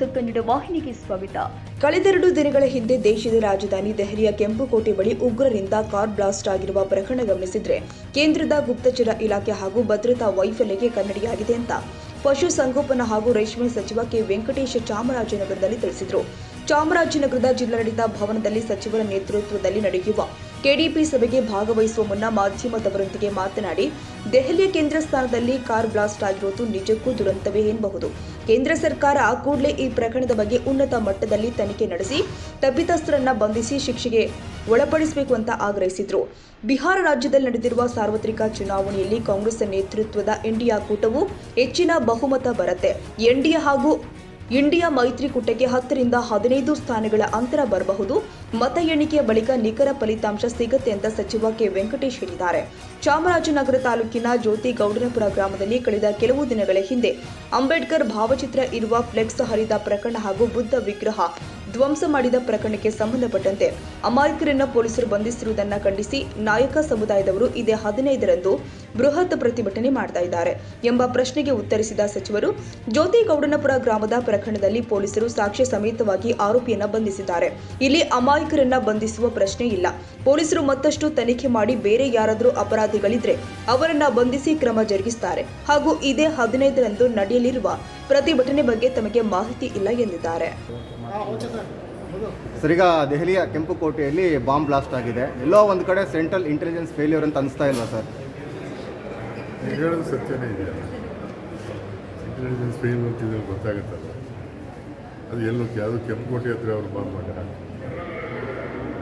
News Kannada ವಾಹಿನಿಗೆ ಸ್ವಾಗತ. ಕಳೆದೆರಡು ದಿನಗಳ ಹಿಂದೆ ದೇಶದ ರಾಜಧಾನಿ ದೆಹಲಿಯ ಕೆಂಪುಕೋಟೆ ಬಳಿ ಉಗ್ರರಿಂದ ಕಾರ್ ಬ್ಲಾಸ್ಟ್ ಆಗಿರುವ ಪ್ರಕರಣ ಗಮನಿಸಿದ್ರೆ ಕೇಂದ್ರದ ಗುಪ್ತಚರ ಇಲಾಖೆ ಹಾಗೂ ಭದ್ರತಾ ವೈಫಲ್ಯಕ್ಕೆ ಕನ್ನಡಿಯಾಗಿದೆ ಅಂತ ಪಶುಸಂಗೋಪನಾ ಹಾಗೂ ರೇಷ್ಮೆ ಸಚಿವ ಕೆ ವೆಂಕಟೇಶ್ ಚಾಮರಾಜನಗರದಲ್ಲಿ ತಿಳಿಸಿದರು. ಚಾಮರಾಜನಗರದ ಜಿಲ್ಲಾಡಳಿತ ಭವನದಲ್ಲಿ ಸಚಿವರ ನೇತೃತ್ವದಲ್ಲಿ ನಡೆಯುವ ಕೆಡಿಪಿ ಸಭೆಗೆ ಭಾಗವಹಿಸುವ ಮುನ್ನ ಮಾಧ್ಯಮದವರೊಂದಿಗೆ ಮಾತನಾಡಿ, ದೆಹಲಿಯ ಕೇಂದ್ರ ಸ್ಥಾನದಲ್ಲಿ ಕಾರ್ ಬ್ಲಾಸ್ಟ್ ಆಗಿರುವುದು ನಿಜಕ್ಕೂ ದುರಂತವೇ ಎನ್ನಬಹುದು. ಕೇಂದ್ರ ಸರ್ಕಾರ ಕೂಡಲೇ ಈ ಪ್ರಕರಣದ ಬಗ್ಗೆ ಉನ್ನತ ಮಟ್ಟದಲ್ಲಿ ತನಿಖೆ ನಡೆಸಿ ತಪ್ಪಿತಸ್ಥರನ್ನ ಬಂಧಿಸಿ ಶಿಕ್ಷೆಗೆ ಒಳಪಡಿಸಬೇಕು ಅಂತ ಆಗ್ರಹಿಸಿದರು. ಬಿಹಾರ ರಾಜ್ಯದಲ್ಲಿ ನಡೆದಿರುವ ಸಾರ್ವತ್ರಿಕ ಚುನಾವಣೆಯಲ್ಲಿ ಕಾಂಗ್ರೆಸ್ ನೇತೃತ್ವದ ಇಂಡಿಯಾ ಕೂಟವು ಹೆಚ್ಚಿನ ಬಹುಮತ ಬರುತ್ತೆ. ಎನ್ಡಿಎ ಹಾಗೂ ಇಂಡಿಯಾ ಮೈತ್ರಿಕೂಟಕ್ಕೆ 10 ರಿಂದ 15 ಸ್ಥಾನಗಳ ಅಂತರ ಬರಬಹುದು. ಮತ ಎಣಿಕೆಯ ಬಳಿಕ ನಿಖರ ಫಲಿತಾಂಶ ಸಿಗುತ್ತೆ ಅಂತ ಸಚಿವ ಕೆ ವೆಂಕಟೇಶ್ ಹೇಳಿದ್ದಾರೆ. ಚಾಮರಾಜನಗರ ತಾಲೂಕಿನ ಜ್ಯೋತಿಗೌಡನಪುರ ಗ್ರಾಮದಲ್ಲಿ ಕಳೆದ ಕೆಲವು ದಿನಗಳ ಹಿಂದೆ ಅಂಬೇಡ್ಕರ್ ಭಾವಚಿತ್ರ ಇರುವ ಫ್ಲೆಕ್ಸ್ ಹರಿದ ಪ್ರಕರಣ ಹಾಗೂ ಬುದ್ಧ ವಿಗ್ರಹ ಧ್ವಂಸ ಮಾಡಿದ ಪ್ರಕರಣಕ್ಕೆ ಸಂಬಂಧಪಟ್ಟಂತೆ ಅಮಾಯಕರನ್ನ ಪೊಲೀಸರು ಬಂಧಿಸಿರುವುದನ್ನು ಖಂಡಿಸಿ ನಾಯಕ ಸಮುದಾಯದವರು ಇದೇ 15ರಂದು ಬೃಹತ್ ಪ್ರತಿಭಟನೆ ಮಾಡ್ತಾ ಇದ್ದಾರೆ ಎಂಬ ಪ್ರಶ್ನೆಗೆ ಉತ್ತರಿಸಿದ ಸಚಿವರು, ಜ್ಯೋತಿಗೌಡನಪುರ ಗ್ರಾಮದ ಪ್ರಕರಣದಲ್ಲಿ ಪೊಲೀಸರು ಸಾಕ್ಷ್ಯ ಸಮೇತವಾಗಿ ಆರೋಪಿಯನ್ನ ಬಂಧಿಸಿದ್ದಾರೆ. ಇಲ್ಲಿ ಅಮಾಯಕರನ್ನ ಬಂಧಿಸುವ ಪ್ರಶ್ನೆ ಇಲ್ಲ. ಪೊಲೀಸರು ಮತ್ತಷ್ಟು ತನಿಖೆ ಮಾಡಿ ಬೇರೆ ಯಾರಾದರೂ ಅಪರಾಧಿಗಳಿದ್ರೆ ಅವರನ್ನ ಬಂಧಿಸಿ ಕ್ರಮ ಜರುಗಿಸುತ್ತಾರೆ ಹಾಗೂ ಇದೇ 15ರಂದು ನಡೆಯಲಿರುವ ಪ್ರತಿಭಟನೆ ಬಗ್ಗೆ ತಮಗೆ ಮಾಹಿತಿ ಇಲ್ಲ ಎಂದಿದ್ದಾರೆ. ಸರ್, ಈಗ ದೆಹಲಿಯ ಕೆಂಪುಕೋಟೆಯಲ್ಲಿ ಬಾಂಬ್ ಬ್ಲಾಸ್ಟ್ ಆಗಿದೆ. ಎಲ್ಲೋ ಒಂದು ಕಡೆ ಸೆಂಟ್ರಲ್ ಇಂಟೆಲಿಜೆನ್ಸ್ ಫೇಲ್ಯೂರ್ ಅಂತ ಅನಿಸ್ತಾ ಇಲ್ವಾ ಸರ್? ಹೇಳೋದು ಸತ್ಯನೇ ಇದೆ. ಇಂಟೆಲಿಜೆನ್ಸ್ ಫೇಲ್ ಅಂತಿದ್ರೆ ಗೊತ್ತಾಗುತ್ತಲ್ಲ. ಅದು ಎಲ್ಲೋಕ್ಕೆ ಅದು ಕೆಂಪುಕೋಟೆ ಹತ್ರ ಅವರು ಬಾಂಬ್ ಮಾಡ್ಯಾರ,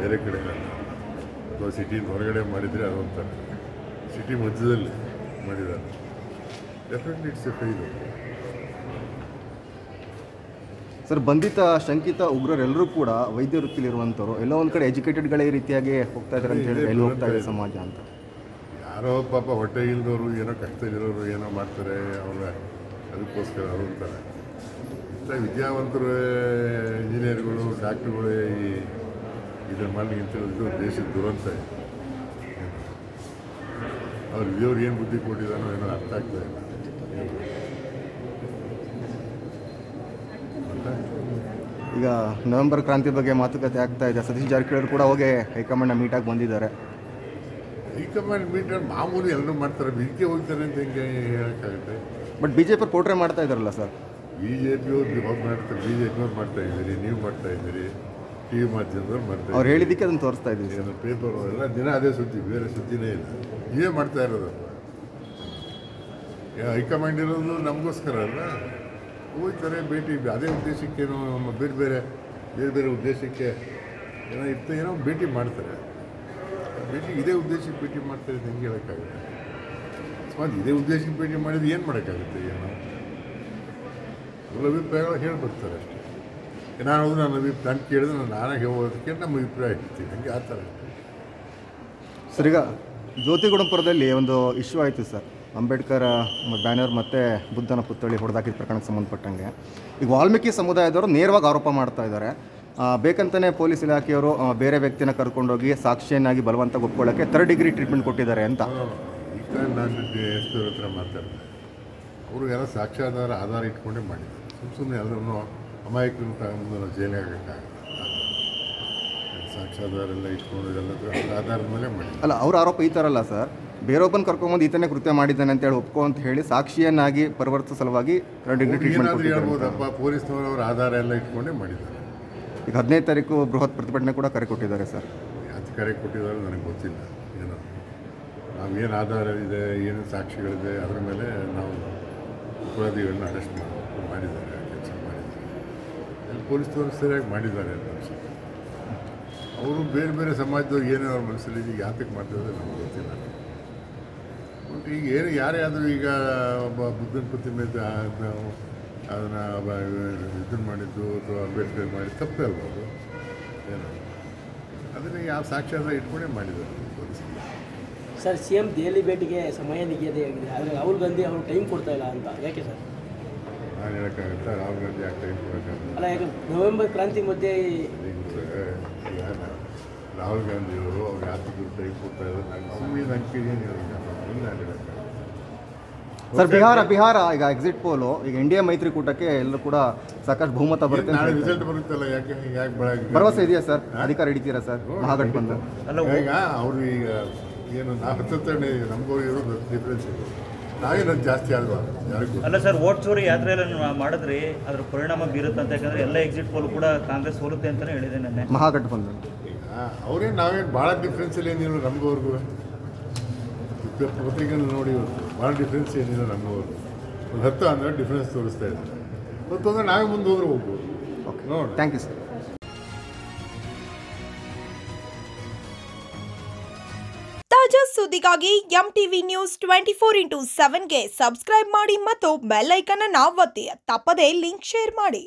ಬೇರೆ ಕಡೆ ಅಥವಾ ಸಿಟಿ ಹೊರಗಡೆ ಮಾಡಿದರೆ ಅದು ಅಂತಾರೆ. ಸಿಟಿ ಮಧ್ಯದಲ್ಲಿ ಮಾಡಿದ್ದಾರೆ. Definitely it's A failure. Sir, ಬಂಧಿತ ಶಂಕಿತ ಉಗ್ರರೆಲ್ಲರೂ ಕೂಡ ವೈದ್ಯ ವೃತ್ತಿಲಿರುವಂಥವ್ರು, ಎಲ್ಲೋ ಒಂದು ಕಡೆ ಎಜುಕೇಟೆಡ್ಗಳೇ ಈ ರೀತಿಯಾಗಿ ಹೋಗ್ತಾ ಇದ್ದಾರೆ ಅಂತ ಹೇಳಿ ಎಲ್ಲಿ ಹೋಗ್ತಾ ಇದೆ ಸಮಾಜ ಅಂತ. ಯಾರೋ ಪಾಪ ಹೊಟ್ಟೆ ಇಲ್ದವರು ಏನೋ ಕಷ್ಟದಲ್ಲಿರೋರು ಏನೋ ಮಾಡ್ತಾರೆ, ಅವರ ಅದಕ್ಕೋಸ್ಕರ ಅವರು ಅಂತಾರೆ. ಇಂಥ ವಿದ್ಯಾವಂತರು, ಇಂಜಿನಿಯರ್ಗಳು, ಡಾಕ್ಟ್ರುಗಳು ಇದನ್ನು ಮಾಡಲಿಕ್ಕೆ ಇಂಥದ್ದು ದೇಶದ ದುರಂತ ಇದೆ. ಅವ್ರು ದೇವ್ರು ಏನು ಬುದ್ಧಿ ಕೊಟ್ಟಿದ್ದಾನೋ ಏನೋ ಅರ್ಥ ಆಗ್ತಾ ಇಲ್ಲ. ಈಗ ನವೆಂಬರ್ ಕ್ರಾಂತಿ ಬಗ್ಗೆ ಮಾತುಕತೆ ಆಗ್ತಾ ಇದೆ. ಸತೀಶ್ ಜಾರಕಿಹೊಳಿ ಕೂಡ ಹೋಗಿ ಹೈಕಮಾಂಡ್ನ ಮೀಟಾಗಿ ಬಂದಿದ್ದಾರೆ. ಹೈಕಮಾಂಡ್ ಮೀಟರ್ ಮಾಮೂಲಿ ಎಲ್ಲರೂ ಮಾಡ್ತಾರೆ, ಇದಕ್ಕೆ ಹೋಗ್ತಾರೆ ಅಂತ ಹೆಂಗೆ ಹೇಳೋಕ್ಕಾಗುತ್ತೆ? ಬಟ್ BJP ಪೋರ್ಟ್ರೇ ಮಾಡ್ತಾ ಇದ್ದಾರಲ್ಲ ಸರ್. BJP ಅವ್ರು ಮಾಡ್ತಾರೆ, BJP ಅವ್ರು ಮಾಡ್ತಾ ಇದ್ದೀರಿ, ನೀವು ಮಾಡ್ತಾ ಇದ್ದೀರಿ, TV ಮಾಧ್ಯಮದವ್ರು ಮಾಡ್ತಾ ಅವ್ರು ಹೇಳಿದ್ದಕ್ಕೆ ಅದನ್ನು ತೋರಿಸ್ತಾ ಇದ್ದೀವಿ. ಏನು ಪೇಪರ್ ಎಲ್ಲ ದಿನ ಅದೇ ಸುದ್ದಿ, ಬೇರೆ ಸುದ್ದಿನೇ ಇಲ್ಲ. ನೀವೇ ಮಾಡ್ತಾ ಇರೋದು. ಹೈಕಮಾಂಡ್ ಇರೋದು ನಮಗೋಸ್ಕರ ಅಲ್ಲ, ಹೋಗ್ತಾರೆ ಭೇಟಿ, ಅದೇ ಉದ್ದೇಶಕ್ಕೇನೋ ಬೇರೆ ಬೇರೆ ಉದ್ದೇಶಕ್ಕೆ ಏನೋ ಇತ್ತು, ಏನೋ ಭೇಟಿ ಮಾಡ್ತಾರೆ. ಭೇಟಿ ಇದೇ ಉದ್ದೇಶಕ್ಕೆ ಭೇಟಿ ಮಾಡ್ತಾರೆ ಅಂತ ಹೆಂಗೆ ಹೇಳೋಕ್ಕಾಗುತ್ತೆ? ಅಕಸ್ಮಾತ್ ಇದೇ ಉದ್ದೇಶಕ್ಕೆ ಭೇಟಿ ಮಾಡಿದ್ರೆ ಏನು ಮಾಡೋಕ್ಕಾಗುತ್ತೆ? ಏನೋ ಅವ್ರ ಅಭಿಪ್ರಾಯಗಳು ಹೇಳಿ ಬರ್ತಾರೆ ಅಷ್ಟೇ. ನಾನು ನನ್ನ ಕೇಳಿದ್ರೆ ನಾನೇ ಹೇಳೋದಕ್ಕೆ ನಮ್ಮ ಅಭಿಪ್ರಾಯ ಇರ್ತೀವಿ, ಹಂಗೆ ಆ ಥರ. ಸರ್, ಈಗ ಜ್ಯೋತಿಗೌಡನಪುರದಲ್ಲಿ ಒಂದು ಇಶ್ಯೂ ಆಯಿತು ಸರ್. ಅಂಬೇಡ್ಕರ್ ಬ್ಯಾನರ್ ಮತ್ತು ಬುದ್ಧನ ಪುತ್ಥಳಿ ಹೊಡೆದಾಕಿದ ಪ್ರಕರಣಕ್ಕೆ ಸಂಬಂಧಪಟ್ಟಂಗೆ ಈಗ ವಾಲ್ಮೀಕಿ ಸಮುದಾಯದವರು ನೇರವಾಗಿ ಆರೋಪ ಮಾಡ್ತಾ ಇದ್ದಾರೆ. ಬೇಕಂತಲೇ ಪೊಲೀಸ್ ಇಲಾಖೆಯವರು ಬೇರೆ ವ್ಯಕ್ತಿನ ಕರ್ಕೊಂಡೋಗಿ ಸಾಕ್ಷಿಯನ್ನಾಗಿ ಬಲವಂತ ಒಪ್ಕೊಳ್ಳೋಕ್ಕೆ 3rd ಡಿಗ್ರಿ ಟ್ರೀಟ್ಮೆಂಟ್ ಕೊಟ್ಟಿದ್ದಾರೆ ಅಂತ. ಈಗ ನಾನು ಎಷ್ಟರ ಹತ್ರ ಮಾತಾಡ್ತಾರೆ, ಅವರು ಎಲ್ಲ ಸಾಕ್ಷ್ಯಾಧಾರ ಆಧಾರ ಇಟ್ಕೊಂಡೇ ಮಾಡಿದ್ದಾರೆ. ಸುಮ್ಮನೆ ಎಲ್ಲರೂ ಅಮಾಯಕರನ್ನು ತಗೊಂಡು ನಾವು ಜೈಲಿಗೆ ಹಾಕೋಕ್ಕಾಗಲ್ಲ. ಸಾಕ್ಷ್ಯಾಧಾರ ಎಲ್ಲ ಇಟ್ಕೊಂಡು ಎಲ್ಲ ಆಧಾರದ ಮೇಲೆ ಮಾಡಿ. ಅಲ್ಲ, ಅವ್ರ ಆರೋಪ ಈ ಥರ ಅಲ್ಲ ಸರ್. ಬೇರೊಬ್ಬನ ಕರ್ಕೊಂಬಂದು ಈತನೇ ಕೃತ್ಯ ಮಾಡಿದ್ದಾನೆ ಅಂತೇಳಿ ಒಪ್ಕೊ ಅಂತ ಹೇಳಿ ಸಾಕ್ಷಿಯನ್ನಾಗಿ ಪರಿವರ್ತಿಸೋ ಸಲುವಾಗಿ 3rd ಡಿಗ್ರಿ ಟ್ರೀಟ್ಮೆಂಟ್ ಹೇಳ್ಬೋದಪ್ಪ. ಪೊಲೀಸ್ನವರು ಅವ್ರ ಆಧಾರ ಎಲ್ಲ ಇಟ್ಕೊಂಡೇ ಮಾಡಿದ್ದಾರೆ. ಈಗ 15ನೇ ತಾರೀಕು ಬೃಹತ್ ಪ್ರತಿಭಟನೆ ಕೂಡ ಕರೆ ಕೊಟ್ಟಿದ್ದಾರೆ ಸರ್. ಅದು ಕರೆ ಕೊಟ್ಟಿದ್ದಾರೆ ನನಗೆ ಗೊತ್ತಿಲ್ಲ. ಏನೋ ನಾವೇನು ಆಧಾರ ಇದೆ, ಏನು ಸಾಕ್ಷಿಗಳಿದೆ, ಅದರ ಮೇಲೆ ನಾವು ಅಪರಾಧಿಗಳನ್ನ ಅರೆಸ್ಟ್ ಮಾಡಿದ್ದಾರೆ, ಕೆಲಸ ಮಾಡಿದ್ದಾರೆ. ಅಲ್ಲಿ ಪೊಲೀಸ್ನವರು ಸರಿಯಾಗಿ ಮಾಡಿದ್ದಾರೆ ಅಂತ ಅನ್ಸುತ್ತೆ. ಅವರು ಬೇರೆ ಬೇರೆ ಸಮಾಜದವ್ರು ಏನೇ ಅವ್ರ ಮನಸ್ಸಲ್ಲಿ ಯಾತಕ್ಕೆ ಮಾಡ್ತಿದ್ದಾರೆ ನಮ್ಗೆ ಗೊತ್ತಿಲ್ಲ. ಬಟ್ ಈಗ ಏನು ಯಾರೇ ಆದರೂ ಈಗ ಒಬ್ಬ ಬುದ್ಧನ ಪ್ರತಿಮೆ ಅದನ್ನು ಇದನ್ನು ಮಾಡಿದ್ದು ಅಥವಾ ಅಂಬೇಡ್ಕರ್ ಮಾಡಿ ತಪ್ಪೇ ಅಲ್ಬೋದು. ಏನು ಅದನ್ನು ಯಾವ ಸಾಕ್ಷ್ಯಾಧಾರ ಇಟ್ಕೊಂಡೇ ಮಾಡಿದ್ದಾರೆ. ಸರ್, CM ದೆಹಲಿ ಭೇಟಿಗೆ ಸಮಯ ನಿಗದಿಯಾಗಿದೆ, ಆದರೆ ರಾಹುಲ್ ಗಾಂಧಿ ಅವರು ಟೈಮ್ ಕೊಡ್ತಾ ಇಲ್ಲ ಅಂತ ಯಾಕೆ ಸರ್? ನಾನು ಹೇಳೋಕ್ಕಾಗುತ್ತಾ? ರಾಹುಲ್ ಗಾಂಧಿ ಯಾಕೆ ಟೈಮ್ ಕೊಡೋಕ್ಕಾಗಲ್ಲ? ಅಲ್ಲ, ಯಾಕೆ ನವೆಂಬರ್ ಕ್ರಾಂತಿ ಮಧ್ಯೆ ರಾಹುಲ್ ಗಾಂಧಿಯವರು ಅವ್ರು ಯಾತಕ್ಕೆ ಟೈಮ್ ಕೊಡ್ತಾ ಇದ್ದಾರೆ? ನಾನು ಸುಮ್ಮನೆ ನಂಬಿಕೆ ಏನು ಹೇಳೋಕ್ಕಾಗಲ್ಲ. ಸರ್ ಬಿಹಾರ ಈಗ ಎಕ್ಸಿಟ್ ಪೋಲು ಈಗ ಇಂಡಿಯಾ ಮೈತ್ರಿಕೂಟಕ್ಕೆ ಎಲ್ಲರೂ ಕೂಡ ಸಾಕಷ್ಟು ಬಹುಮತ ಬರುತ್ತೆ ಅಂತ ನಾಳೆ ಹೇಳ್ತಾರೆ. ರಿಸಲ್ಟ್ ಬರುತ್ತಲ್ಲ, ಯಾಕೆ ಭರವಸೆ ಇದೆಯಾ ಸರ್? ಅಧಿಕಾರ ಹಿಡಿತೀರಾ ಸರ್ ಮಹಾಗಠಬಂಧನ್? ಈಗ ಅವರು ಈಗ ಏನು ನಾವು ಹತ್ತನೇ ನಮಗೂ ಇರೋದು ಡಿಫ್ರೆನ್ಸ್ ಇದೆ. ನಾವೇನದು ಜಾಸ್ತಿ ಅಲ್ವಾ ಯಾರಿಗೂ. ಅಲ್ಲ ಸರ್, ವೋಟ್ ಚೋರಿ ಯಾತ್ರೆ ಎಲ್ಲ ಮಾಡಿದ್ರಿ, ಅದ್ರ ಪರಿಣಾಮ ಬೀರುತ್ತೆ ಅಂತ. ಯಾಕಂದ್ರೆ ಎಲ್ಲ ಎಕ್ಸಿಟ್ ಪೋಲ್ ಕೂಡ ಕಾಂಗ್ರೆಸ್ ಸೋಲುತ್ತೆ ಅಂತಲೇ ಹೇಳಿದೆ ನೆನ್ನೆ. ಮಹಾಗಠಬಂಧನ್ ಈಗ ಅವ್ರೇನು ನಾವೇನು ಭಾಳ ಡಿಫ್ರೆನ್ಸ್ ಇಲ್ಲ ಏನಿಲ್ಲ ನಮಗವ್ರಿಗೂ. ಪತ್ರಿಕೆಯನ್ನು ನೋಡಿ ಭಾಳ ಡಿಫ್ರೆನ್ಸ್ ಏನಿಲ್ಲ ನಮಗವ್ರಿಗೂ. ಒಂದು 10 ಡಿಫ್ರೆನ್ಸ್ ತೋರಿಸ್ತಾ ಇದ್ದಾರೆ. ಮತ್ತೊಂದ್ರೆ ನಾವೇ ಮುಂದೆ ಹೋದ್ರೆ ಹೋಗ್ಬೋದು. ಓಕೆ, ನೋಡಿ. Thank you sir. ತಾಜಾ ಸುದ್ದಿಗಾಗಿ MTV News 24/7ಗೆ ಸಬ್ಸ್ಕ್ರೈಬ್ ಮಾಡಿ ಮತ್ತು ಬೆಲ್ ಐಕಾನ್ ಅನ್ನು ಒತ್ತಿ. ತಪ್ಪದೇ ಲಿಂಕ್ ಶೇರ್ ಮಾಡಿ.